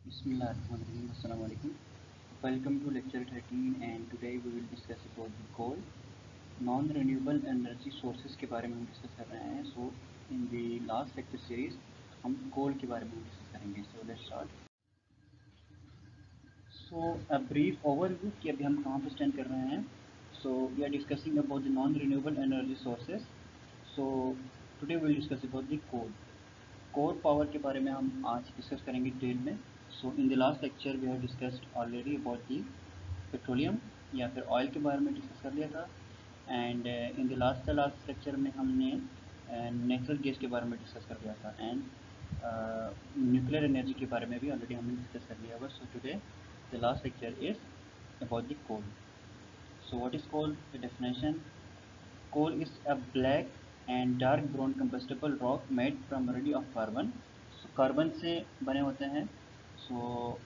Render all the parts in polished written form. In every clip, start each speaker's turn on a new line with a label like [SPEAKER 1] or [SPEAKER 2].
[SPEAKER 1] Bismillahirrahmanirrahim. Assalamu alaikum. Welcome to lecture 13 and today we will discuss about the coal. Non-renewable energy sources के बारे में हम discuss कर रहे हैं. So in the last lecture series हम coal के बारे में डिस्कस करेंगे. So let's start. So a brief overview कि अभी हम कहाँ पे स्टैंड कर रहे हैं. So we are discussing about the non-renewable energy sources. So today we will discuss about the coal. Coal power के बारे में हम आज डिस्कस करेंगे डिटेल में. So in the last lecture we have discussed already about the petroleum या फिर oil के बारे में डिस्कस कर लिया था. And in the last lecture में हमने नेचुरल गैस के बारे में डिस्कस कर लिया था. एंड न्यूक्लियर एनर्जी के बारे में भी ऑलरेडी हमने डिस्कस कर लिया हुआ. So today the last lecture is about the coal. So what is coal? The definition: coal is a black and dark brown combustible rock made from of carbon. So carbon से बने होते हैं. सो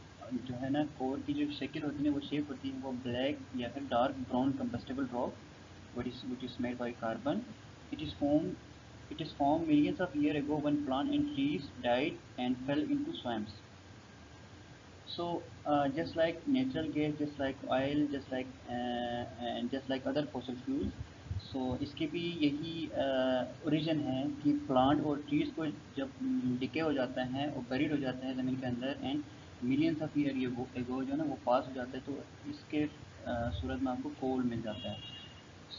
[SPEAKER 1] जो है ना कोर की जो शक्ल होती है वो शेप होती है वो ब्लैक या फिर dark brown combustible rock which is made by carbon. It is formed millions of years ago when plants and trees died and fell into swamps. So just like natural gas, just like oil, and just like other fossil fuels, सो इसके भी यही origin है कि plant और trees को जब decay हो जाता है और बरीड हो जाता है ज़मीन के अंदर एंड मिलियंस ऑफ ईयर ये वो एगो जो है ना वो पास हो जाता है तो इसके सूरत में आपको कोल मिल जाता है.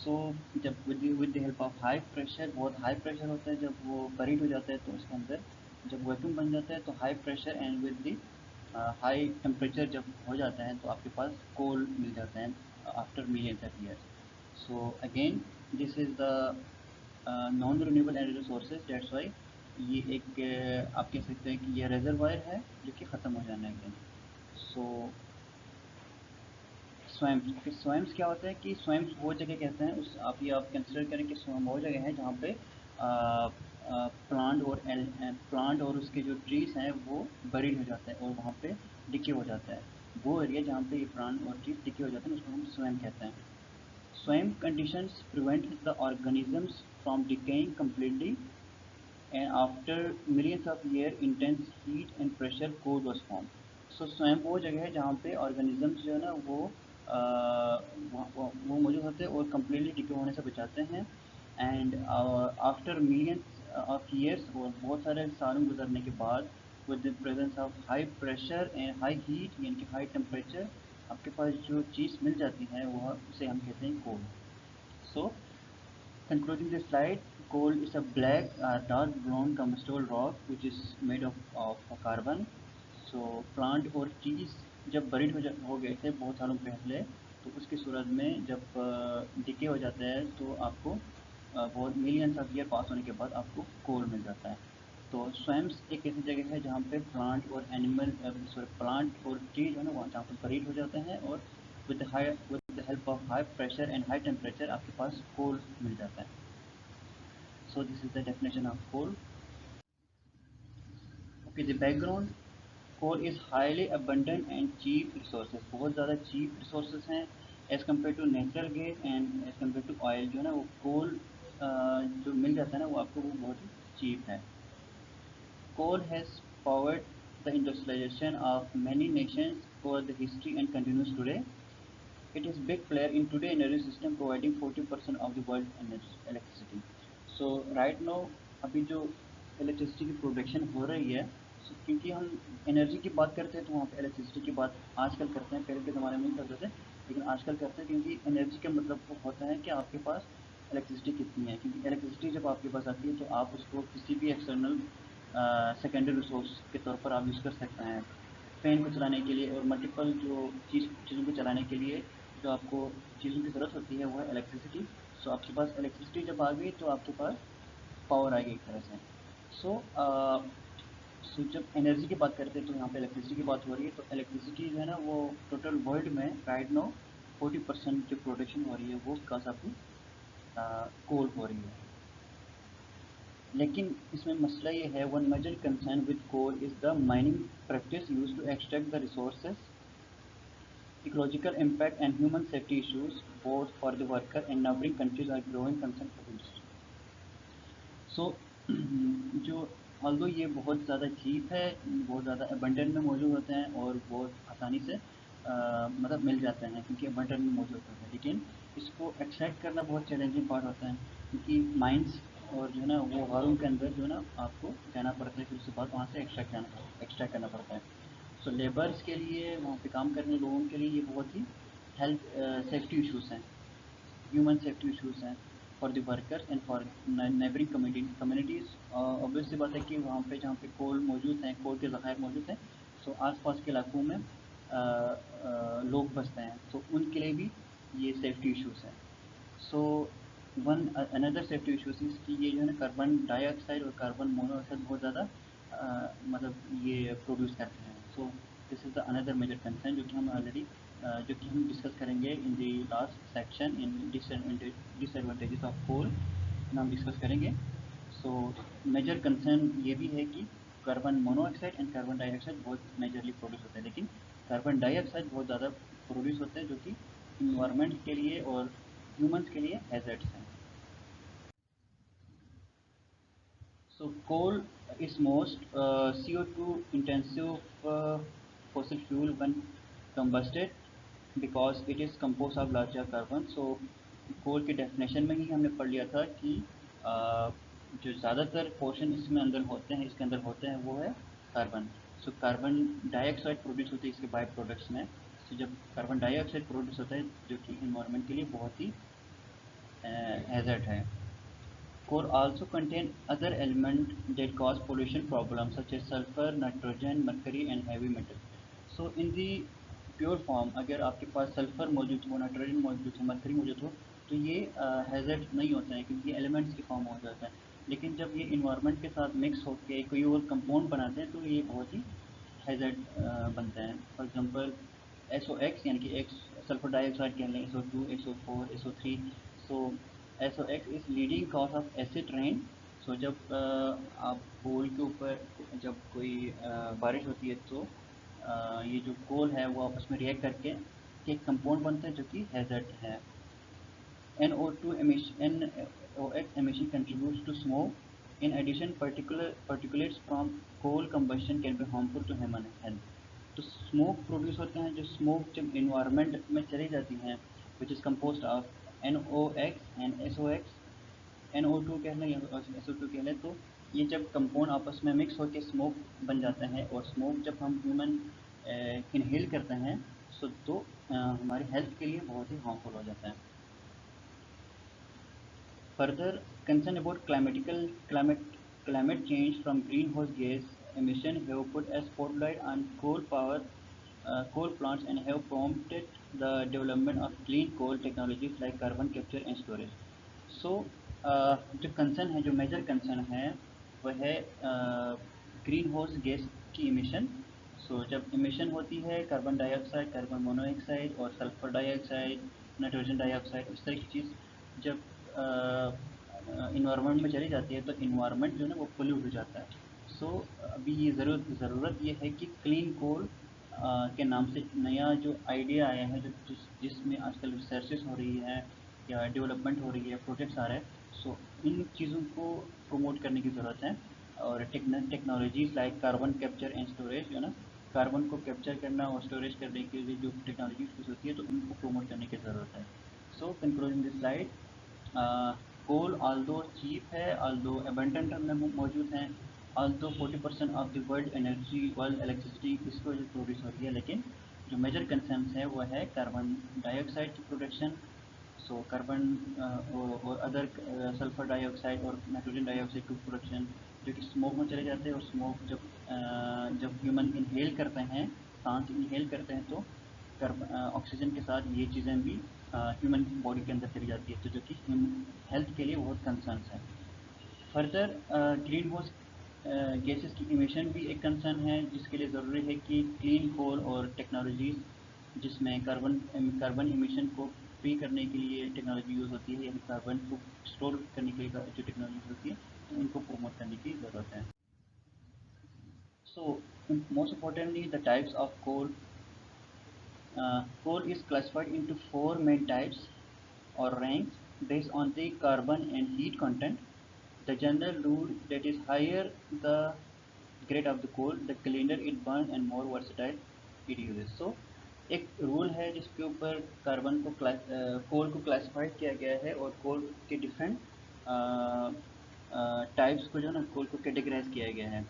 [SPEAKER 1] सो जब with the help of high pressure, बहुत हाई प्रेशर होता है जब वो बरीड हो जाता है तो उसके अंदर जब वैक्यूम बन जाता है तो high pressure and with the high temperature जब हो जाता है तो आपके पास कोल मिल जाता है after millions of years. So again this is the non renewable energy sources. That's why ये एक आप कह सकते हैं कि ये रेजरवायर है जो कि ख़त्म हो जाना है एकदम. सो स्वयम्स क्या होता है कि स्वयम्स वो जगह कहते हैं उस आप कंसिडर करें कि स्वयं वो जगह है जहाँ पे प्लांट और उसके जो ट्रीज हैं वो बरीड हो जाता है और वहाँ पे डिके हो जाता है. वो एरिया जहाँ पे ये प्लांट और ट्रीज डिके हो जाते हैं उसको हम स्वयं कहते हैं. Swamp conditions prevent the organisms from decaying completely, and after millions of years, intense heat and pressure core was formed. So स्वयं वो जगह है जहाँ पे organisms जो है ना वो मौजूद होते हैं और completely decay होने से बचाते हैं. And after millions of years और बहुत सारे सालों गुजरने के बाद with the presence of high pressure and high heat यानी कि high temperature आपके पास जो चीज़ मिल जाती है वह उसे हम कहते हैं कोल. सो concluding this slide, coal is a black dark brown combustible rock which is made of carbon. So plant और trees जब बरीड हो गए थे बहुत सालों पहले तो उसकी सूरत में जब डिके हो जाता है तो आपको बहुत मिलियंस ऑफ ईयर पास होने के बाद आपको कोल मिल जाता है. तो स्वैम्स एक ऐसी जगह है जहाँ पे प्लांट और ट्री जो है ना वहाँ जहाँ पर बरीड हो जाते हैं और with the help of high pressure and high temperature आपके पास कोल मिल जाता है. So this is the definition of coal. Okay, the background: coal is highly abundant and cheap resources. बहुत ज़्यादा चीप रिसोर्सेज हैं as compare to natural gas and as compare to oil. जो है ना वो कोल जो मिल जाता है ना वो आपको वो बहुत ही चीप है. Coal has powered the industrialization of many nations over the history and continues today. It is a big player in today's energy system, providing 40% of the world electricity. So right now अभी जो electricity की production हो रही है क्योंकि हम energy की बात करते हैं तो वहाँ पे इलेक्ट्रिसिटी की बात आजकल करते हैं, पहले के ज़माने में नहीं करते थे लेकिन आजकल करते हैं क्योंकि एनर्जी का मतलब होता है कि आपके पास इलेक्ट्रिसिटी कितनी है. क्योंकि इलेक्ट्रिसिटी जब आपके पास आती है तो आप उसको किसी भी एक्सटर्नल सेकेंडरी रिसोर्स के तौर पर आप यूज़ कर सकते हैं फ़ैन को चलाने के लिए और मल्टीपल जो चीज़ों को चलाने के लिए जो आपको चीज़ों की ज़रूरत होती है वो है इलेक्ट्रिसिटी. सो आपके पास इलेक्ट्रिसिटी जब आ गई तो आपके पास पावर आ गई एक तरह से. सो जब एनर्जी की बात करते हैं तो यहाँ पे इलेक्ट्रिसिटी की बात हो रही है. तो इलेक्ट्रिसिटी जो है ना वो टोटल वर्ल्ड में राइट नाउ 40% जो प्रोडक्शन हो रही है वो बिकॉज ऑफ कोल हो रही है. लेकिन इसमें मसला ये है one major concern with coal is the mining practice use to extract the resources, ecological impact and human safety issues both for the worker and neighboring countries are growing concern for the industry. So जो although ये बहुत ज़्यादा cheap है, बहुत ज़्यादा abundant में मौजूद होते हैं और बहुत आसानी से मतलब मिल जाते हैं क्योंकि अबंडेंट में मौजूद होते हैं, लेकिन इसको एक्सट्रैक्ट करना बहुत चैलेंजिंग पार्ट होता है क्योंकि माइंस और जो है ना वो गारों के अंदर जो है ना आपको जाना पड़ता है, फिर उसके बाद वहाँ से एक्सट्रैक्ट करना पड़ता है। सो लेबर्स के लिए, वहाँ पे काम करने लोगों के लिए ये बहुत ही हेल्थ सेफ्टी इश्यूज़ हैं, ह्यूमन सेफ्टी इश्यूज़ हैं for the workers and for neighbouring communities. Obvious सी बात है कि वहाँ पे जहाँ पे कोल मौजूद हैं, कोल के ज़खायर मौजूद हैं, सो आस-पास के इलाकों में लोग बसते हैं, तो उनके लिए भी ये सेफ्टी इश्यूज़ हैं। So one another safety issues is कि ये जो है ना कार्बन डाइऑक्साइड और कार्बन मोनोऑक्साइड बहुत ज़्यादा मतलब ये प्रोड्यूस करते हैं। So this is the another major concern जो कि हम ऑलरेडी जो कि हम डिस्कस करेंगे in the last section in disadvantages of coal में हम डिस्कस करेंगे। सो मेजर कंसर्न ये भी है कि carbon monoxide and carbon dioxide बहुत मेजरली प्रोड्यूस होते हैं, लेकिन कार्बन डाइऑक्साइड बहुत ज़्यादा प्रोड्यूस होते हैं जो कि इन्वायरमेंट के लिए और ह्यूमंस के लिए हैज़र्ड्स हैं। So coal is most CO2 intensive fossil fuel when combusted because it is composed of larger carbon. So कोल की डेफिनेशन में ही हमने पढ़ लिया था कि जो ज़्यादातर पोर्शन इसमें अंदर होते हैं, इसके अंदर होते हैं, वो है carbon. So carbon dioxide produce होती है इसके बाई प्रोडक्ट्स में। सो जब कार्बन डाइऑक्साइड प्रोड्यूस होता है जो कि इन्वायरमेंट के लिए बहुत ही हैज़र्ड है। Core also contain other elements that cause pollution problems such as sulfur, nitrogen, mercury and heavy metal. So in the pure form अगर आपके पास सल्फर मौजूद हो, नाइट्रोजन मौजूद हो, मरकरी मौजूद हो, तो ये हैज़र्ड नहीं होते हैं क्योंकि ये एलिमेंट्स की फॉर्म हो जाता है। लेकिन जब ये इन्वायरमेंट के साथ मिक्स होकर कोई और कंपाउंड बनाते हैं तो ये बहुत ही हैज़र्ड बनते हैं। फॉर एग्जांपल SO6 यानी कि एक्स सल्फर डाइऑक्साइड कह लें, SO2, SO4, SO3। So SO6 is leading cause of acid rain. So जब आप कोल के ऊपर जब कोई बारिश होती है तो ये जो कोल है वो आपस में रिएक्ट करके एक कंपाउंड बनते हैं जो कि हैज़र्ड है। NO2 emission, NOx emission contributes to smoke. In addition, particulates from coal combustion can be harmful to human health. तो स्मोक प्रोड्यूस होते हैं, जो स्मोक जब इन्वायरमेंट में चली जाती हैं which is compose of NOx and SOx, NO2 कह लें या SO2 कह लें, तो ये जब कंपाउंड आपस में मिक्स होकर स्मोक बन जाते हैं और स्मोक जब हम ह्यूमन इनहेल करते हैं तो हमारी हेल्थ के लिए बहुत ही हार्मफुल हो जाता है। Further, concern about climate change from greenhouse gas emission have put a spotlight on coal plants and have prompted the development of clean coal technologies like carbon capture and storage. So जो concern है, जो major concern है वह है green house gas की emission. सो जब emission होती है कार्बन डाइऑक्साइड, कार्बन मोनोऑक्साइड और सल्फर डाइऑक्साइड, नाइट्रोजन डाइऑक्साइड, इस तरह की चीज़ जब इन्वायरमेंट में चली जाती है तो इन्वायरमेंट जो है ना वो पोल्यूट हो जाता है। सो अभी ये ज़रूरत ये है कि क्लीन कोल के नाम से नया जो आइडिया आया है, जो जिसमें आजकल रिसर्चेस हो रही है या डेवलपमेंट हो रही है, प्रोजेक्ट्स आ रहे हैं। सो इन चीज़ों को प्रमोट करने की ज़रूरत है और technologies like carbon capture and storage जो है ना, कार्बन को कैप्चर करना और स्टोरेज करने के लिए जो टेक्नोलॉजी यूज़ होती है तो उनको प्रमोट करने की ज़रूरत है। So concluding this slide, coal although cheap है, ऑल्दो अबंडेंट में मौजूद हैं, although 40% of the world electricity इसकी वजह से प्रोड्यूस हो रही है, लेकिन जो मेजर कंसर्न्स है वो है कार्बन डाइऑक्साइड की प्रोडक्शन। सो कार्बन और अदर सल्फर डाइऑक्साइड और नाइट्रोजन डाइऑक्साइड की प्रोडक्शन जो कि स्मोक में चले जाते हैं और स्मोक जब ह्यूमन इनहेल करते हैं, सांस इनहेल करते हैं तो ऑक्सीजन के साथ ये चीज़ें भी ह्यूमन बॉडी के अंदर चली जाती है, तो जो कि हेल्थ के लिए बहुत कंसर्न्स है। फर्दर ग्रीन हाउस गैसेस की इमिशन भी एक कंसर्न है जिसके लिए ज़रूरी है कि क्लीन कोल और टेक्नोलॉजीज़ जिसमें कार्बन इमिशन को फ्री करने के लिए टेक्नोलॉजी यूज़ होती है या फिर कार्बन को स्टोर करने के लिए जो टेक्नोलॉजी होती है तो उनको प्रमोट करने की ज़रूरत है। So most importantly, the types of coal. Coal is classified into four main types or ranks based on the carbon and heat content. The general rule that is higher the grade of the coal, the cleaner it burns and more versatile it uses. So एक rule है जिसके ऊपर carbon को कोल को classify किया गया है और कोल के डिफरेंट टाइप्स को जो है ना कोल को कैटेगराइज किया गया है.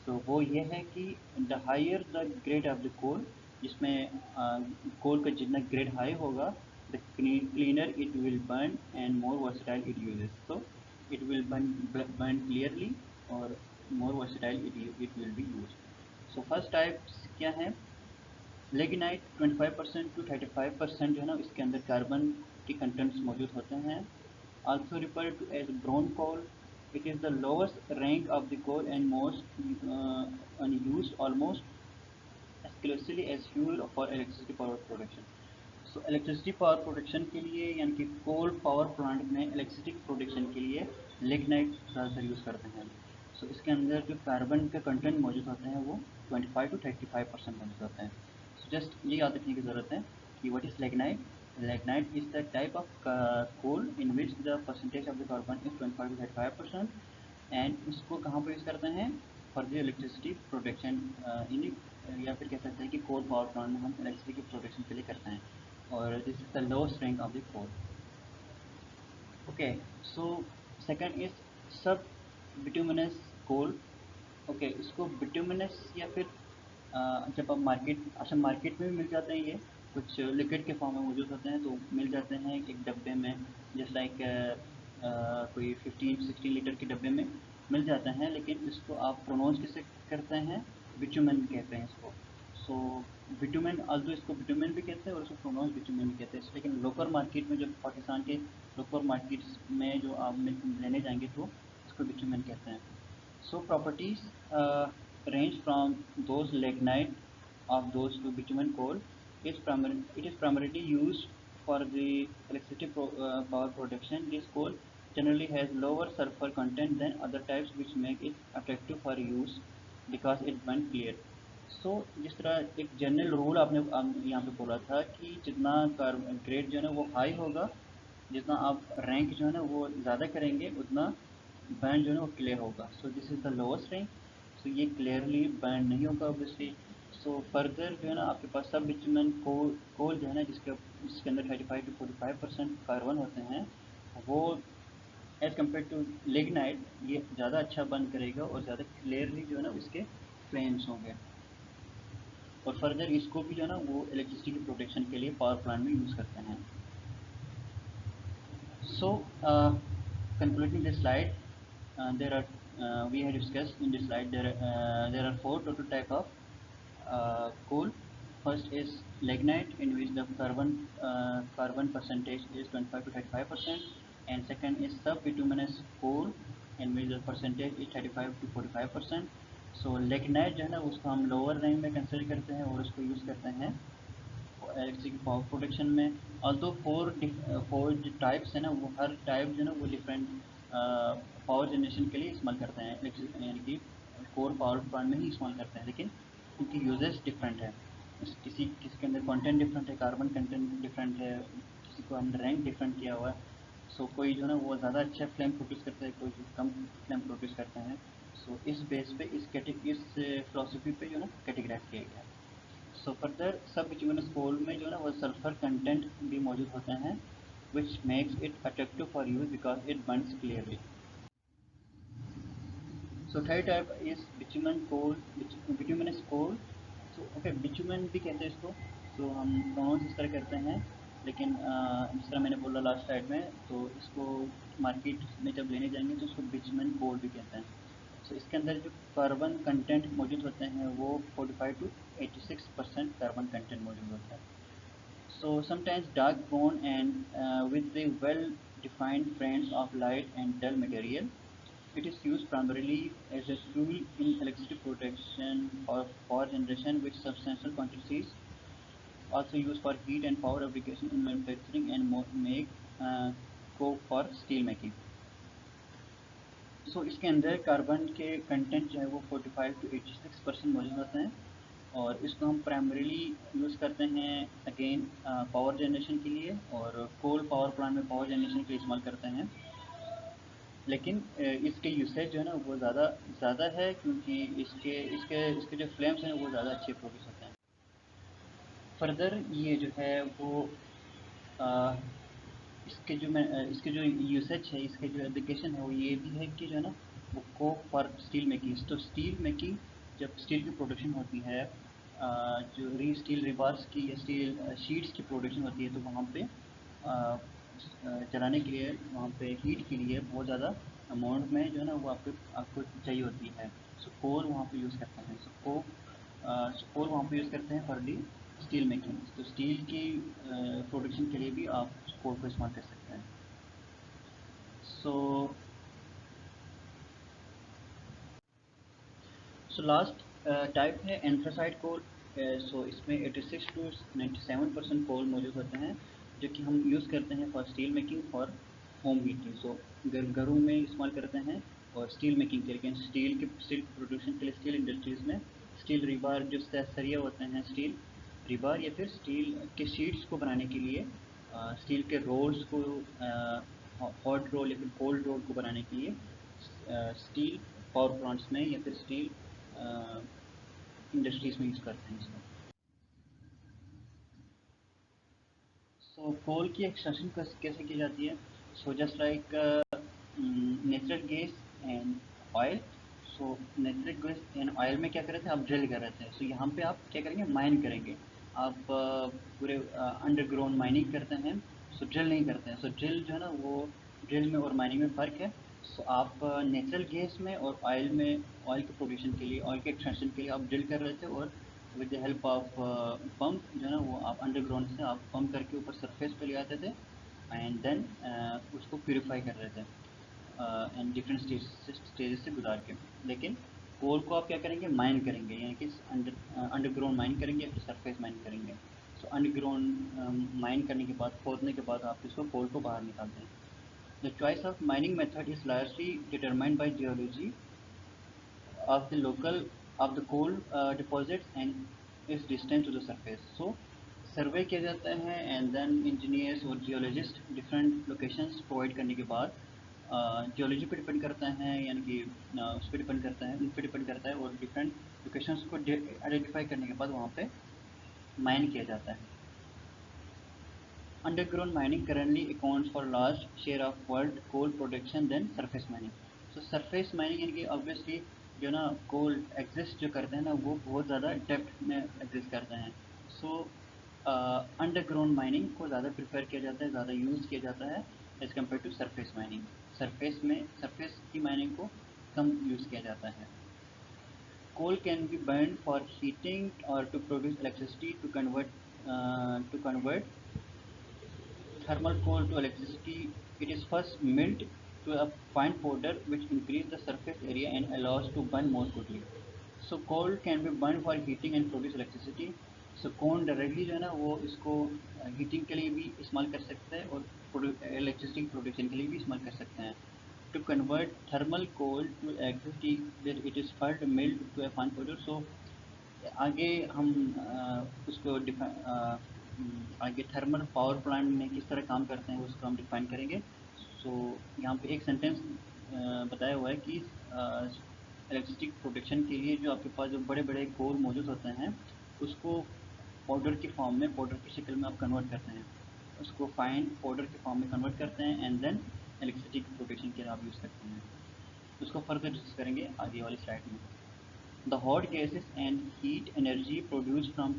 [SPEAKER 1] तो वो ये है कि the higher the grade of the coal, जिसमें कोल का जितना ग्रेड हाई होगा the cleaner it will burn and more versatile it uses. तो it will burn clearly और more versatile it will be used. So first types क्या है? Lignite 25% to 35% जो है ना इसके अंदर कार्बन के कंटेंट्स मौजूद होते हैं. Also referred to as brown coal, it is the lowest rank of the coal and most unused almost exclusively as fuel for electricity power production. So electricity power production के लिए यानी कि coal power plant में electricity production के लिए lignite ज़्यादातर use करते हैं. सो इसके अंदर जो कार्बन के कंटेंट मौजूद होते हैं वो 25 to 35% मौजूद होते हैं. सो जस्ट ये याद रखने की ज़रूरत है कि what is lignite. Lignite is the type of coal in which the percentage of the carbon is 25 to 35%. And इसको कहाँ पर यूज़ करते हैं? For the electricity production in, या फिर कह सकते हैं कि कोल पावर प्लांट में हम इलेक्ट्रिसिटी की प्रोडक्शन के लिए करते हैं. Or this is the lowest rank of the coal. Okay, so second is sub bituminous coal. Okay, इसको bituminous या फिर जब आप मार्केट में भी मिल जाते हैं, ये कुछ लिक्विड के फॉर्म में मौजूद होते हैं तो मिल जाते हैं एक डब्बे में, जस्ट लाइक कोई 15-16 लीटर के डब्बे में मिल जाते हैं. लेकिन इसको आप प्रोनाउंस कैसे करते हैं? बिटुमेन कहते हैं इसको. सो बिटुमेन, आल्दो इसको बिटुमेन भी कहते हैं और इसको प्रोनाउंस बिटुमेन भी कहते हैं. लेकिन लोकल मार्केट में, जब पाकिस्तान के लोकल मार्केट्स में जो आप लेने जाएंगे तो इसको बिटुमेन कहते हैं. So properties range from those lignite of those to bitumen coal. It is primarily used for the electricity power production. This coal generally has lower sulfur content than other types, which make it attractive for use because it burns clear. So जिस तरह एक general rule आपने यहाँ पे बोला था कि जितना ग्रेड जो है ना वो हाई होगा, जितना आप रैंक जो है ना वो ज़्यादा करेंगे उतना बैंड जो है ना वो क्लियर होगा. So this is the lowest rank. So ये क्लियरली बैंड नहीं होगा ऑब्वियसली. सो फर्दर जो है ना आपके पास सब बिटुमेन कोल जो है ना जिसके अंदर 35 to 45% कार्बन होते हैं, वो एज़ कम्पेयर टू लिग्नाइट ये ज़्यादा अच्छा बर्न करेगा और ज़्यादा क्लियरली जो है ना इसके फ्लेम्स होंगे. और फर्दर इसको भी जो है ना वो इलेक्ट्रिसिटी की प्रोटेक्शन के लिए पावर प्लांट में यूज़ करते हैं. So, concluding this slide, there are we have discussed in this slide there are four total type of coal. First is lignite, in which the carbon percentage is 25 to 35%, and second is sub-bituminous coal, in which the percentage is 35 to 45%. So lignite जो है ना उसको हम lower rank में consider करते हैं और उसको यूज़ करते हैं इलेक्ट्रिक पावर प्रोडक्शन में. ऑल्दो फोर जो टाइप्स है ना वो हर टाइप जो है ना वो डिफरेंट पावर जनरेशन के लिए इस्तेमाल करते हैं, यानी कि कोल पावर प्लांट में ही इस्तेमाल करते हैं, लेकिन उनकी यूजेस डिफरेंट है. किसी किसी के अंदर कंटेंट डिफरेंट है, कार्बन कंटेंट डिफरेंट है, किसी को हमने रैंक डिफरेंट किया हुआ है. सो कोई जो है ना वो ज़्यादा अच्छा फ्लेम प्रोड्यूस करता है, कोई कम फ्लेम प्रोड्यूस करते हैं. सो इस बेस पे इस फिलोसफी पे जो है ना कैटेगराइज किया गया है. सो फर्दर सब बिटुमिनस कोल में जो है ना वो सल्फर कंटेंट भी मौजूद होते हैं, which makes it attractive for use because it burns clearly. So third type is bitumen coal, bituminous coal. So okay, bitumen भी कहते हैं इसको. तो हम प्रोनाउंस इस तरह करते हैं, लेकिन जिस तरह मैंने बोला लास्ट स्लाइड में, तो इसको मार्केट में जब लेने जाएंगे तो इसको बिटुमन कोल भी कहते हैं. सो इसके अंदर जो कार्बन कंटेंट मौजूद होते हैं वो 45 to 86% कार्बन कंटेंट मौजूद होता है. So sometimes dark brown and with the well defined frames of light and dull material. It is used primarily as a fuel in electricity production or power generation, with substantial quantities also used for heat and power application in manufacturing and make coke for steel making. सो इसके अंदर carbon के content जो है वो 45 to 86% मौजूद होते हैं और इसको हम प्राइमरीली यूज़ करते हैं अगेन पावर जनरेशन के लिए और कोल पावर प्लांट में पावर जनरेशन के लिए इस्तेमाल करते हैं. लेकिन इसके यूसेज जो है ना वो ज़्यादा है, क्योंकि इसके इसके इसके जो फ्लेम्स हैं वो ज़्यादा अच्छे प्रोड्यूस होते हैं। फर्दर ये जो है वो अ, इसके जो यूसेज है, इसके जो एप्लीकेशन है वो ये भी है कि जो है ना वो कोक फॉर स्टील मेकिंग। तो स्टील मेकिंग, जब स्टील की प्रोडक्शन होती है, जो स्टील रिबार्स की या स्टील शीट्स की प्रोडक्शन होती है, तो वहाँ पे जलाने के लिए, वहाँ पे हीट के लिए बहुत ज़्यादा अमाउंट में जो है ना वो आपको आपको चाहिए होती है। सो कोल वहाँ पे यूज़ करते हैं। कोल वहाँ पे यूज़ करते हैं फॉर दी स्टील मेकिंग। तो स्टील की प्रोडक्शन के लिए भी आप कोल को इस्तेमाल कर सकते हैं। सो लास्ट टाइप है एंथ्रासाइट कोल। सो इसमें 86 टू 97% कोल मौजूद होते हैं, जो कि हम यूज़ करते हैं फॉर स्टील मेकिंग और होम हीटिंग। सो घरों में इस्तेमाल करते हैं और स्टील मेकिंग के लिए, स्टील प्रोडक्शन के लिए, स्टील इंडस्ट्रीज़ में स्टील रिबार, जो सरिया होते हैं, स्टील रिबार या फिर स्टील के शीट्स को बनाने के लिए, स्टील के रोल्स को, हॉट रोल या फिर कोल्ड रोल को बनाने के लिए स्टील पावर प्लांट्स में या फिर स्टील इंडस्ट्रीज़ में यूज़ करते हैं इसको। सो कोल की एक्सट्रैक्शन कैसे की जाती है? So just like natural gas and oil. So natural gas and oil में क्या कर रहे थे, आप ड्रिल कर रहे थे। सो यहाँ पे आप क्या करेंगे, माइन करेंगे। आप पूरे अंडरग्राउंड माइनिंग करते हैं। सो ड्रिल नहीं करते हैं। सो ड्रिल जो है ना वो, ड्रिल में और माइनिंग में फ़र्क है। सो आप नेचुरल गैस में और ऑयल में, ऑयल के प्रोडक्शन के लिए, ऑयल के एक्सट्रैक्शन के लिए आप ड्रिल कर रहे थे, और with the help of pump जो है ना वो आप अंडरग्राउंड से आप पम्प करके ऊपर सरफेस पे ले आते थे, एंड देन उसको प्यूरीफाई कर रहे थे एंड डिफरेंट स्टेजेस से गुजार के। लेकिन कोल को आप क्या करेंगे, माइन करेंगे, यानी कि अंडरग्राउंड माइन करेंगे या फिर सरफेस माइन करेंगे। सो अंडरग्राउंड माइन करने के बाद, खोदने के बाद आप इसको कोल को बाहर निकालते हैं। The choice of mining method is largely determined by geology of the local of the coal deposits and its distance to the surface. So सर्वे किया जाता है, एंड देन इंजीनियर्स और जियोलॉजिस्ट डिफरेंट लोकेशंस प्रोवाइड करने के बाद, geology पे depend करता है, यानी कि उस पर डिपेंड करता है, उन पर डिपेंड करता है, और डिफरेंट लोकेशंस को आइडेंटिफाई करने के बाद वहाँ पे माइन किया जाता है। Underground mining currently accounts for large share of world coal production than surface mining. So surface mining यानी कि obviously जो ना coal exist जो करते हैं ना वो बहुत ज़्यादा depth में exist करते हैं। So underground mining को ज़्यादा prefer किया जाता है, ज़्यादा use किया जाता है as compared to surface mining. surface की mining को कम use किया जाता है। Coal can be burned for heating or to produce electricity, to convert thermal coal to electricity. It is first milled to a fine powder which increase the surface area and allows to burn more quickly. So coal can be burned for heating and produce electricity. So coal directly जो है ना वो इसको heating के लिए भी इस्तेमाल कर सकते हैं और इलेक्ट्रिसिटी प्रोडक्शन के लिए भी इस्तेमाल कर सकते हैं। To convert thermal coal to electricity, then it is first milled to a fine powder. So आगे हम उसको आगे थर्मल पावर प्लांट में किस तरह काम करते हैं उसको हम डिफाइन करेंगे। सो यहाँ पे एक सेंटेंस बताया हुआ है कि इलेक्ट्रिसिटी प्रोडक्शन के लिए जो आपके पास जो बड़े बड़े कोल मौजूद होते हैं उसको पाउडर की फॉर्म में, पाउडर की शक्ल में आप कन्वर्ट करते हैं, उसको फाइन पाउडर की फॉर्म में कन्वर्ट करते हैं, एंड देन इलेक्ट्रिसिटी प्रोडक्शन के लिए आप यूज़ करते हैं। उसको फर्दर डिस्कस करेंगे आगे वाली स्लाइड में। The hot gases and heat energy produced from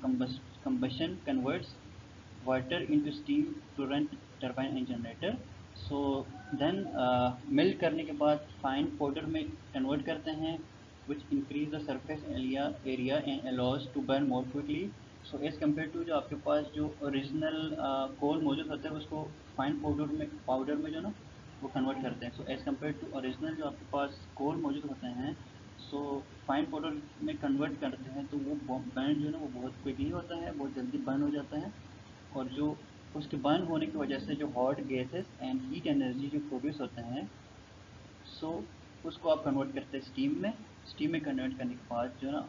[SPEAKER 1] combustion converts water into steam to run turbine and generator. So then melt करने के बाद fine powder में convert करते हैं, which increase the surface area and allows to burn more quickly. So as compared to जो आपके पास जो original coal मौजूद होता है उसको fine powder में जो ना वो कन्वर्ट करते हैं। So as compare to original जो आपके पास कोल मौजूद होते हैं, सो फाइन पाउडर में कन्वर्ट करते हैं, तो वो बर्न जो है ना वो बहुत क्विकली होता है, बहुत जल्दी बर्न हो जाता है, और जो उसके बर्न होने की वजह से जो hot gases and heat energy जो प्रोड्यूस होते हैं, सो उसको आप कन्वर्ट करते हैं स्टीम में। स्टीम में कन्वर्ट करने के बाद जो ना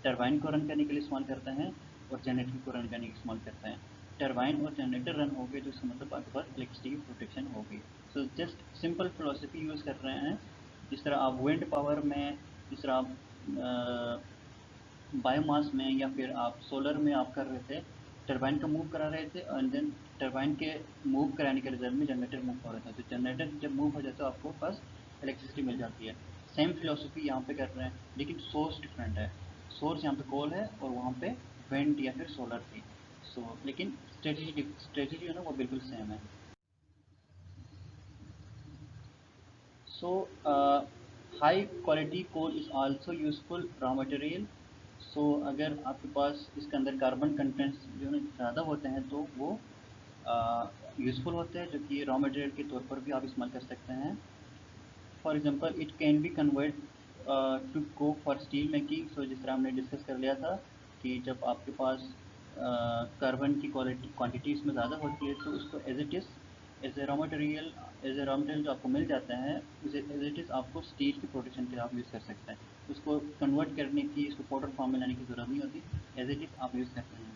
[SPEAKER 1] टरबाइन को रन करने के लिए इस्तेमाल करते हैं और जनरेटर को रन करने के लिए इस्तेमाल करते हैं। टरबाइन और जनरेटर रन हो गए तो इसका मतलब आपके पास इलेक्ट्रिसिटी प्रोटेक्शन होगी। So just simple philosophy use कर रहे हैं। जिस तरह आप विंड पावर में, जिस तरह आप बायोमास में या फिर आप सोलर में आप कर रहे थे, टरबाइन का मूव करा रहे थे एंड देन टरबाइन के मूव कराने के रिजल्ट में जनरेटर मूव हो रहा था। तो जनरेटर जब मूव हो जाता है तो आपको पास इलेक्ट्रिसिटी मिल जाती है। सेम फिलोसफी यहाँ पे कर रहे हैं, लेकिन सोर्स डिफरेंट है। सोर्स यहाँ पे कोल है और वहाँ पे विंड या फिर सोलर थी। सो लेकिन स्ट्रेटेजी जो है ना वो बिल्कुल सेम है। So high quality coal is also useful raw material. So अगर आपके पास इसके अंदर कार्बन कंटेंट्स जो है ज़्यादा होते हैं तो वो यूज़फुल होते हैं, जो कि रॉ मटेरियल के तौर पर भी आप इस्तेमाल कर सकते हैं। For example it can be convert to coke for steel making. So जिस तरह हमने डिस्कस कर लिया था कि जब आपके पास कार्बन की क्वांटिटी इसमें ज़्यादा होती है तो उसको as it is as a raw material जो आपको मिल जाता है उसे एज इट इज़ आपको स्टील की प्रोडक्शन के लिए आप यूज़ कर सकते हैं। उसको कन्वर्ट करने की, इसको पाउडर फॉर्म में लाने की ज़रूरत नहीं होती, एज इट इज़ आप यूज़ करते हैं।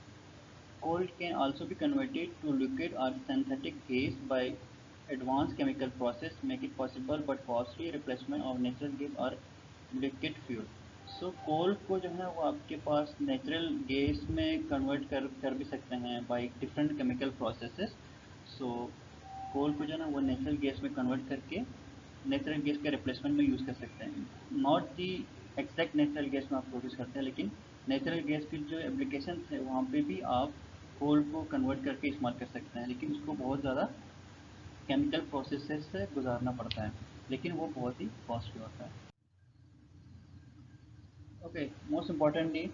[SPEAKER 1] Coal can also be converted to liquid or synthetic gas by advanced chemical process, make it possible but costly replacement of natural gas or liquid fuel. So coal को जो है वो आपके पास natural gas में convert कर भी सकते हैं बाई डिफरेंट केमिकल प्रोसेसेस। सो कोल को जो है ना वो नेचुरल गैस में कन्वर्ट करके नेचुरल गैस के रिप्लेसमेंट में यूज़ कर सकते हैं। Not the exact natural gas में आप प्रोड्यूस करते हैं, लेकिन नेचुरल गैस की जो एप्लीकेशन है वहाँ पे भी आप कोल को कन्वर्ट करके इस्तेमाल कर सकते हैं, लेकिन उसको बहुत ज़्यादा केमिकल प्रोसेसेस से गुजारना पड़ता है, लेकिन वो बहुत ही कॉस्टली होता है। Okay, most importantly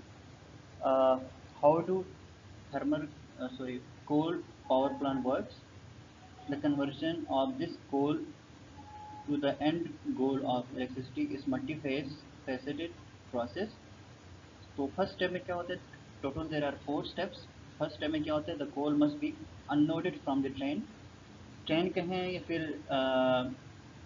[SPEAKER 1] how do thermal coal power plant works. The conversion of this coal to the end goal of electricity is multi-phase faceted process. तो फर्स्ट स्टेप में क्या होता है, total there are 4 steps. First step में क्या होता है, the coal must be unloaded from the train. Train कहें या फिर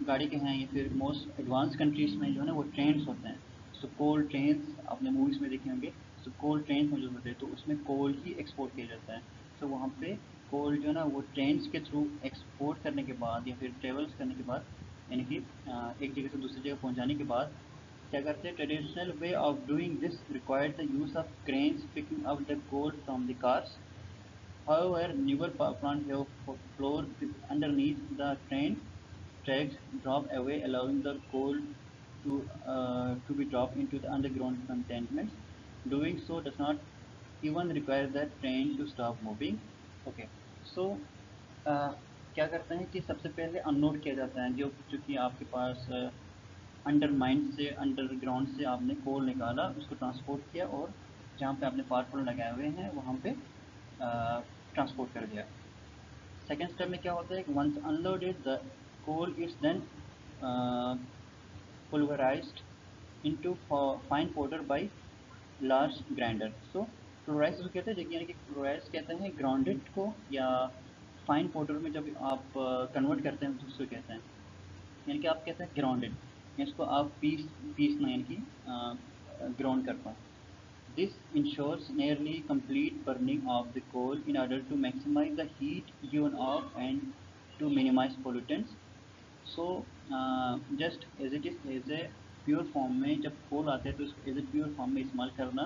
[SPEAKER 1] गाड़ी कहें या फिर मोस्ट एडवांस कंट्रीज़ में जो है ना वो ट्रेन्स होते हैं। सो कोल ट्रेन्स आपने मूवीज़ में देखे होंगे। सो कोल ट्रेन में जो होते हैं तो उसमें कोल ही एक्सपोर्ट किया जाता है। सो वहाँ पे कोल जो है ना वो ट्रेन्स के थ्रू एक्सपोर्ट करने के बाद या फिर ट्रेवल्स करने के बाद, यानी कि एक जगह से दूसरी जगह पहुँचाने के बाद क्या करते हैं, traditional way of doing this required the use of cranes picking up the coal from the cars. However, newer power plants have floor underneath the train tracks drop away, allowing the coal to be dropped into the underground containments. Doing so does not even require the train to stop moving. Okay, so क्या करते हैं कि सबसे पहले unload किया जाता है, जो चूँकि आपके पास अंडर माइन से, अंडरग्राउंड से आपने कोल निकाला, उसको ट्रांसपोर्ट किया और जहाँ पे आपने पावर प्लांट लगाए हुए हैं वहाँ पे ट्रांसपोर्ट कर दिया। सेकेंड स्टेप में क्या होता है, once unloaded the coal is then pulverized into fine powder by large grinder. So pulverize जो कहते हैं, यानी कि pulverize कहते हैं ग्राउंडेड को, या फाइन पाउडर में जब आप कन्वर्ट करते हैं तो उसको कहते हैं, यानी कि आप कहते हैं ग्राउंडेड, इसको आप पीसना यानी कि ग्राउंड करना। This ensures nearly complete burning of the coal in order to maximize the heat given off and to minimize pollutants. So just as it is as a pure form में जब कोल आते हैं तो इसको एज ए प्योर फॉर्म में इस्तेमाल करना,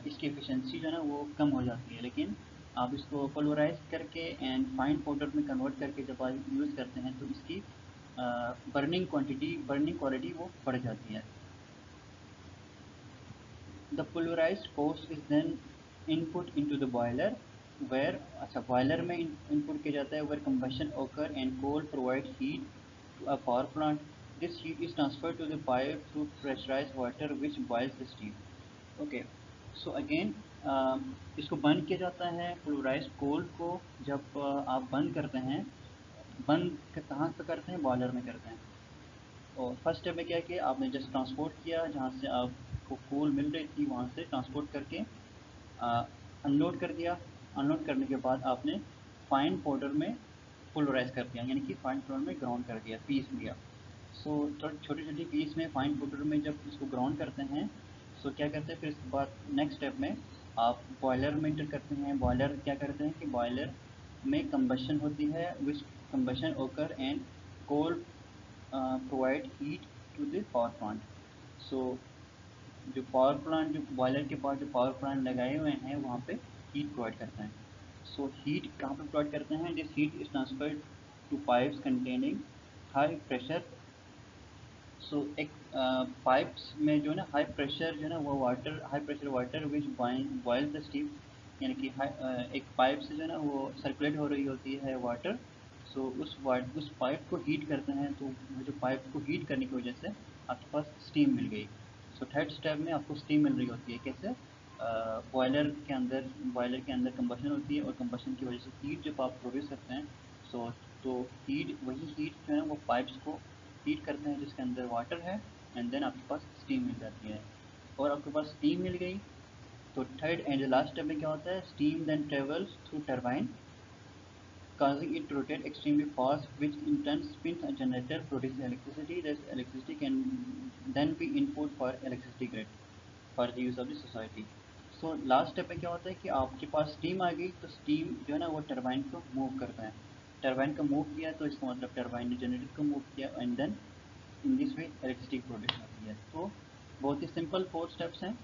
[SPEAKER 1] इसकी एफिशिएंसी जो है ना वो कम हो जाती है, लेकिन आप इसको पोलराइज करके एंड फाइन पाउडर में कन्वर्ट करके जब आप यूज़ करते हैं तो इसकी बर्निंग क्वालिटी वो बढ़ जाती है। The pulverized coal is then input into the boiler where, अच्छा बॉयलर में इनपुट किया जाता है, where combustion occur and coal provides heat to a power plant. This heat is transferred to the pipe through pressurized water which boils the steam. Okay, so again इसको बंद किया जाता है pulverized coal को। जब आप बंद करते हैं, बंद कहाँ पे करते हैं, बॉयलर में करते हैं। और फर्स्ट स्टेप में क्या किया, आपने जस्ट ट्रांसपोर्ट किया, जहाँ से आपको कोल मिल रही थी वहाँ से ट्रांसपोर्ट करके अनलोड कर दिया। अनलोड करने के बाद आपने फाइन पाउडर में पुलराइज कर दिया, यानी कि फाइन पाउडर में ग्राउंड कर दिया, पीस दिया। सो छोटी छोटी पीस में फाइन पाउडर में जब इसको ग्राउंड करते हैं, सो क्या करते हैं फिर इसके बाद नेक्स्ट स्टेप में आप बॉयलर में इंटर करते हैं। बॉयलर क्या करते हैं कि बॉयलर में कंबशन होती है, which combustion occur and coal provide heat to the power plant. So जो पावर प्लांट, जो बॉयलर के पास जो पावर प्लांट लगाए हुए हैं वहाँ पे हीट प्रोवाइड करते हैं। सो हीट कहाँ पे प्रोवाइड करते हैं? This heat is transferred to pipes containing high pressure. So एक पाइप्स में जो है ना हाई प्रेशर जो है ना वो water, high pressure water which boil the steam, यानी कि एक पाइप से जो है ना वो सर्कुलेट हो रही होती है वाटर। सो उस पाइप को हीट करते हैं, तो वो जो पाइप को हीट करने की वजह से आपके पास स्टीम मिल गई। सो थर्ड स्टेप में आपको स्टीम मिल रही होती है। कैसे? बॉयलर के अंदर कंबशन होती है और कंबशन की वजह से हीट जब आप प्रोड्यूस करते हैं, सो तो हीट, वही हीट जो है वो पाइप्स को हीट करते हैं जिसके अंदर वाटर है, एंड देन आपके पास स्टीम मिल जाती है। और आपके पास स्टीम मिल गई तो थर्ड एंड लास्ट स्टेप में क्या होता है? Steam then travels through turbine causing it to rotate extremely fast, which in turn spins a generator, producing electricity. This electricity can then be input for electricity grid for the use of the society. So last step में क्या होता है कि आपके पास steam आ गई, तो steam जो है ना वो टरबाइन को मूव करता है। टरबाइन को मूव किया तो इसका मतलब टरबाइन ने जनरेटर को मूव किया, and then in this way electricity produce होती है। तो बहुत ही सिंपल 4 स्टेप्स हैं।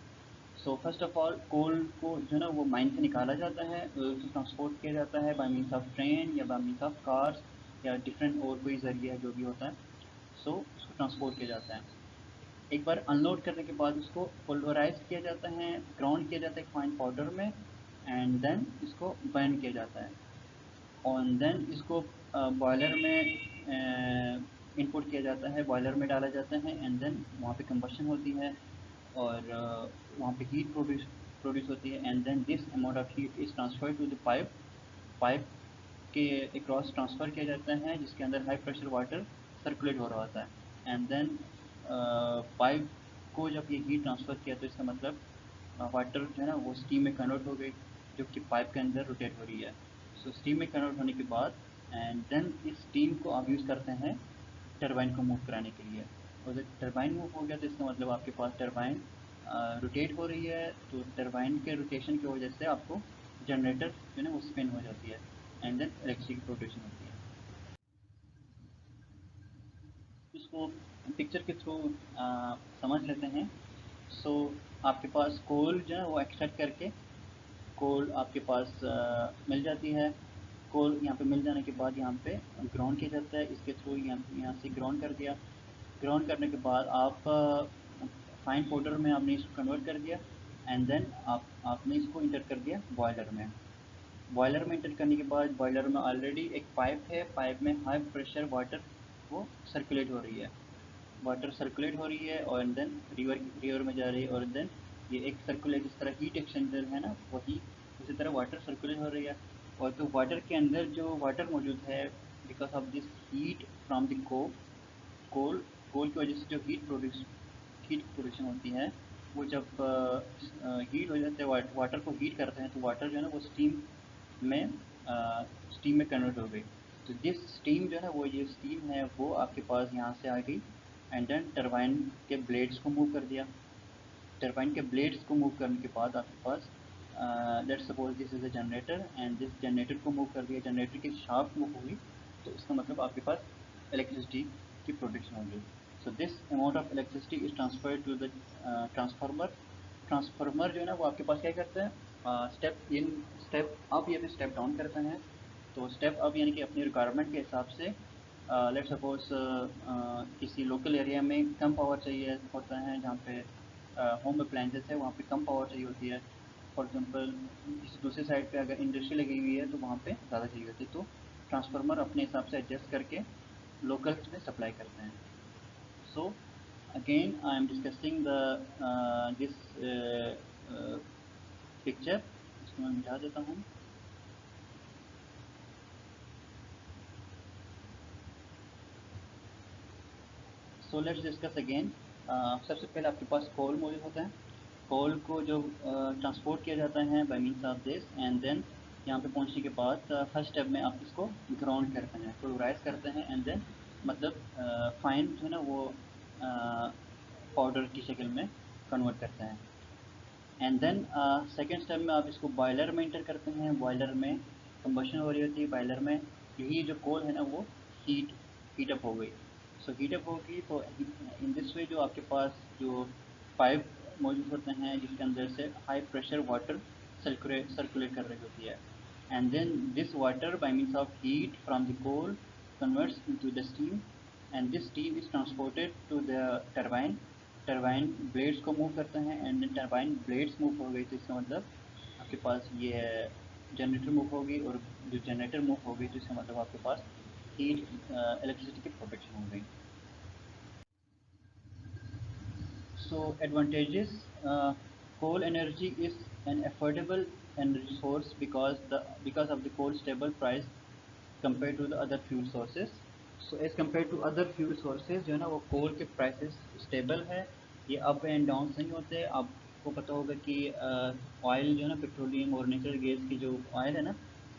[SPEAKER 1] So first of all coal को जो है ना वो माइन से निकाला जाता है, उसे ट्रांसपोर्ट किया जाता है बाय मीन्स ऑफ ट्रेन या बाय मीन्स ऑफ कार्स या डिफरेंट और कोई ज़रिया जो भी होता है। सो उसको ट्रांसपोर्ट किया जाता है। एक बार अनलोड करने के बाद उसको पोलराइज किया जाता है, ग्राउंड किया जाता है फाइन पाउडर में, एंड देन इसको बर्न किया जाता है। और देन इसको बॉयलर में इनपुट किया जाता है, बॉयलर में डाला जाता है, एंड देन वहाँ पे कंबशन होती है और वहाँ पे हीट प्रोड्यूस होती है, and then this amount of heat is transfer to the pipe. Pipe के अक्रॉस ट्रांसफ़र किया जाता है जिसके अंदर हाई प्रेशर वाटर सर्कुलेट हो रहा होता है, एंड देन पाइप को जब ये हीट ट्रांसफ़र किया तो इसका मतलब वाटर जो है ना वो स्टीम में कन्वर्ट हो गई, जो कि पाइप के अंदर रोटेट हो रही है। सो स्टीम में कन्वर्ट होने के बाद एंड देन इस स्टीम को आप यूज़ करते हैं टरबाइन को मूव कराने के लिए। और जब टरबाइन मूव हो गया तो इसका मतलब आपके पास टरबाइन रोटेट हो रही है, तो टरबाइन के रोटेशन की वजह से आपको जनरेटर जो है ना वो स्पिन हो जाती है, एंड देन इलेक्ट्रिसिटी प्रोड्यूशन होती है। इसको पिक्चर के थ्रू समझ लेते हैं। सो आपके पास कोल जो है वो एक्सट्रैक्ट करके कोल आपके पास मिल जाती है। कोल यहाँ पे मिल जाने के बाद यहाँ पे ग्राउंड किया जाता है, इसके थ्रू यहाँ से ग्राउंड कर दिया। ग्राउंड करने के बाद आप फाइन पाउडर में आपने इसको कन्वर्ट कर दिया, एंड देन आपने इसको इंटर कर दिया बॉयलर में। बॉयलर में इंटर करने के बाद बॉयलर में ऑलरेडी एक पाइप है, पाइप में हाई प्रेशर वाटर वो सर्कुलेट हो रही है, वाटर सर्कुलेट हो रही है और देन रिवर में जा रही है, और देन ये एक सर्कुलेट, जिस तरह हीट एक्सचेंजर है ना वही उसी तरह वाटर सर्कुलेट हो रही है। और तो वाटर के अंदर जो वाटर मौजूद है, because of this heat from the coal coal की वजह से जो हीट प्रोडक्शन होती है, वो जब हीट हो जाते हैं, वाटर को हीट करते हैं, तो वाटर जो है ना वो में स्टीम में कन्वर्ट हो गई। तो जिस स्टीम जो है ना वो ये स्टीम है वो आपके पास यहाँ से आ गई, एंड देन टरबाइन के ब्लेड्स को मूव कर दिया। टरबाइन के ब्लेड्स को मूव करने के बाद आपके पास let's suppose this is a generator, and this generator को मूव कर दिया, जनरेटर की शाफ्ट मूव हुई, तो इसका मतलब आपके पास इलेक्ट्रिसिटी की प्रोडक्शन होगी। So this amount of electricity is transfer to the transformer. Transformer जो है ना वो आपके पास क्या करता है, स्टेप इन स्टेप अप या फिर स्टेप डाउन करता है। तो स्टेप अप यानी कि अपनी रिक्वायरमेंट के हिसाब से लेट्स सपोज किसी लोकल एरिया में कम पावर चाहिए होता है, जहाँ पे होम अप्लाइंसेस है वहाँ पे कम पावर चाहिए होती है। फॉर एग्जांपल किसी दूसरे साइड पे अगर इंडस्ट्री लगी हुई है तो वहाँ पे ज़्यादा चाहिए होती है, तो ट्रांसफार्मर अपने हिसाब से एडजस्ट करके लोकल्स में सप्लाई करते हैं। So again I am discussing the this picture, इसको मैं मिटा देता हूँ। So let's discuss again. सबसे पहले आपके पास कोल मौजूद होता है। कोल को जो ट्रांसपोर्ट किया जाता है by means of this, and then यहाँ पे पहुँचने के बाद फर्स्ट स्टेप में आप इसको ग्राउंड करते हैं, प्रोराइज करते हैं, एंड देन मतलब फाइन जो है ना वो पाउडर की शक्ल में कन्वर्ट करते हैं। एंड देन सेकेंड स्टेप में आप इसको बॉयलर में इंटर करते हैं। बॉयलर में कंबशन हो रही होती है, बॉयलर में यही जो कोल है ना वो हीटअप हो गई। सो हीटअप होगी तो इन दिस वे जो आपके पास जो पाइप मौजूद होते हैं जिसके अंदर से हाई प्रेशर वाटर सर्कुलेट कर रही होती है, and then this water by means of heat from the coal converts into the steam, and this steam is transported to the turbine. Turbine blades को मूव करते हैं, एंड टरबाइन ब्लेड्स मूव हो गई तो इसका मतलब आपके पास ये है जनरेटर मूव होगी, और जो जनरेटर मूव हो गई तो इसका मतलब आपके पास हीट इलेक्ट्रिसिटी की प्रोडक्शन हो गई। So advantages, coal energy is an affordable energy source because of the coal stable price compared to the other fuel sources. So as compared to other fuel sources जो है ना वो कोल के prices stable है, ये up and down नहीं होते। आपको पता होगा कि ऑयल जो है ना पेट्रोलियम और नेचुरल गैस की जो ऑयल है ना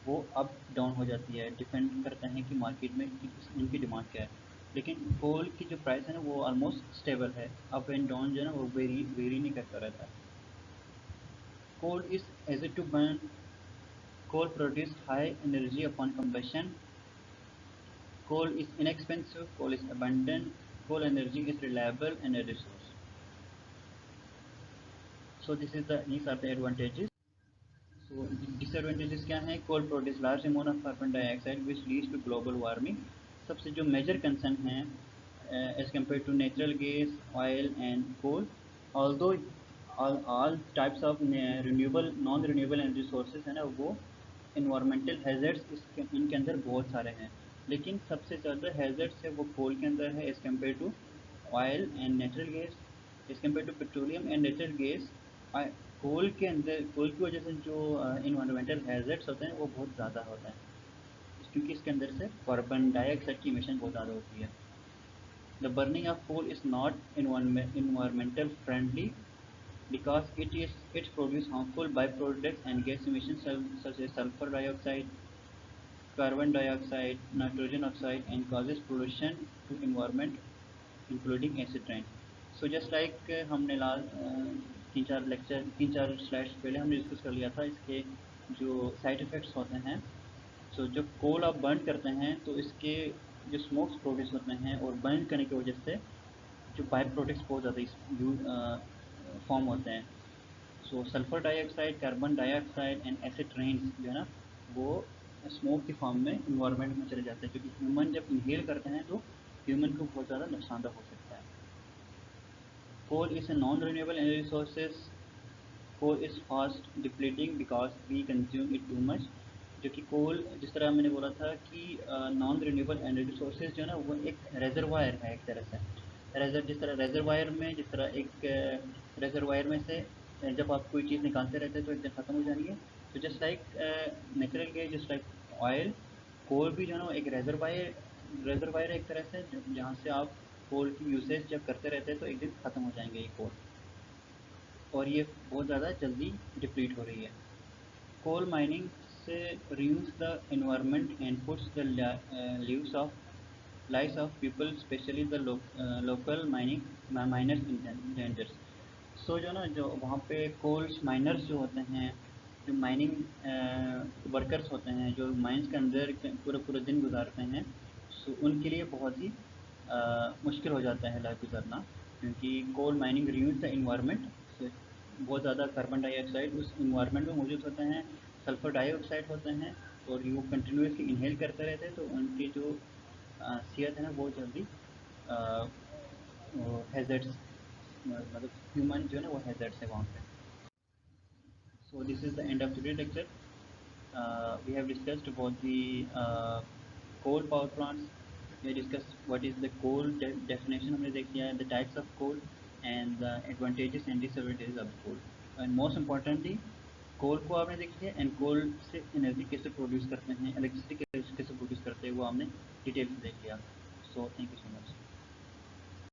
[SPEAKER 1] वो अप डाउन हो जाती है, डिपेंड करता है कि मार्केट में इनकी डिमांड क्या है। लेकिन कोल की जो प्राइस है ना वो ऑलमोस्ट स्टेबल है, अप एंड डाउन जो है ना वो वेरी नहीं करता रहता। Coal is age to burn, coal produce high energy upon combustion, coal is inexpensive, coal is abundant, coal energy is reliable energy source. So these are the advantages. So disadvantages क्या हैं? Coal produce large amount of carbon dioxide which leads to global warming. सबसे जो major concern है as compared to natural gas, oil and coal, although all types of renewable non-renewable energy sources है ना वो environmental hazards इनके अंदर बहुत सारे हैं, लेकिन सबसे ज़्यादा हैज़र्ड्स है वो कोल के अंदर है as compare to oil and natural gas, as compare to petroleum and natural gas. Coal के अंदर कोल की वजह से जो इन्वायरमेंटल हैज़र्ड्स होते हैं वो बहुत ज़्यादा होता है, क्योंकि इसके अंदर से कार्बन डाइऑक्साइड की इमिशन बहुत ज़्यादा होती है। The burning of coal is not environmental friendly because it produces harmful byproducts and gas emissions such as sulfur dioxide, carbon dioxide, nitrogen oxide, and causes pollution to environment including acid rain. So just like हमने तीन चार slides पहले हमने discuss कर लिया था इसके जो साइड इफ़ेक्ट्स होते हैं। सो जब कोल आप बर्न करते हैं तो इसके जो स्मोक्स प्रोड्यूस होते हैं और बर्न करने की वजह से जो बाई प्रोडक्ट्स बहुत ज़्यादा फॉर्म होते हैं। So sulphur dioxide, carbon dioxide and acid rains जो है ना वो स्मोक की फॉर्म में इन्वायरमेंट में चले जाते हैं, क्योंकि ह्यूमन जब इनहेल करते हैं तो ह्यूमन को बहुत ज़्यादा नुकसानदा हो सकता है। Coal is a non renewable energy sources, coal is fast depleting because we consume it too much. जो कि कोल जिस तरह मैंने बोला था कि नॉन रिन्यूएबल एनर्जी सोर्सेज जो है ना वो एक रेजरवायर है एक तरह से। जिस तरह रेजरवायर में जिस तरह एक रेजरवायर में से जब आप कोई चीज़ निकालते रहते हैं तो एक दिन ख़त्म हो जाएगी। तो just like natural gas, just like oil, coal भी जो है ना एक रेजरवायर है एक तरह से, जहाँ से आप कोल की यूसेज जब करते रहते हैं तो एक दिन ख़त्म हो जाएंगे ये कोल, और ये बहुत ज़्यादा जल्दी डिप्लीट हो रही है। कोल माइनिंग से ruins the environment and puts the lives of people, especially the local miners in dangers. सो जो ना जो वहाँ पे कोल्स माइनर्स जो होते हैं, जो माइनिंग वर्कर्स होते हैं जो माइंस के अंदर पूरे पूरे दिन गुजारते हैं, सो उनके लिए बहुत ही मुश्किल हो जाता है लाइफ गुजारना, क्योंकि coal mining reuse the environment. बहुत ज़्यादा कार्बन डाइऑक्साइड उस इन्वायरमेंट में मौजूद होते हैं, सल्फ़र डाइऑक्साइड होते हैं, और वो कंटिन्यूसली इनहेल करते रहते हैं तो उनकी जो सेहत है ना बहुत जल्दी हैज़र्ड्स, मतलब ह्यूमन जो है ना वो हैज़र्ड्स है वहाँ पे। सो this is the end of today lecture. We have discussed about the coal power plants. We have discussed what is the coal definition हमने देख लिया है, the types of coal and the advantages and disadvantages of coal, and most importantly कोल को आपने देख लिया, and coal से energy कैसे प्रोड्यूस करते हैं, इलेक्ट्रिसिटी कैसे प्रोड्यूस करते हैं वो हमने डिटेल से देख लिया। So thank you so much.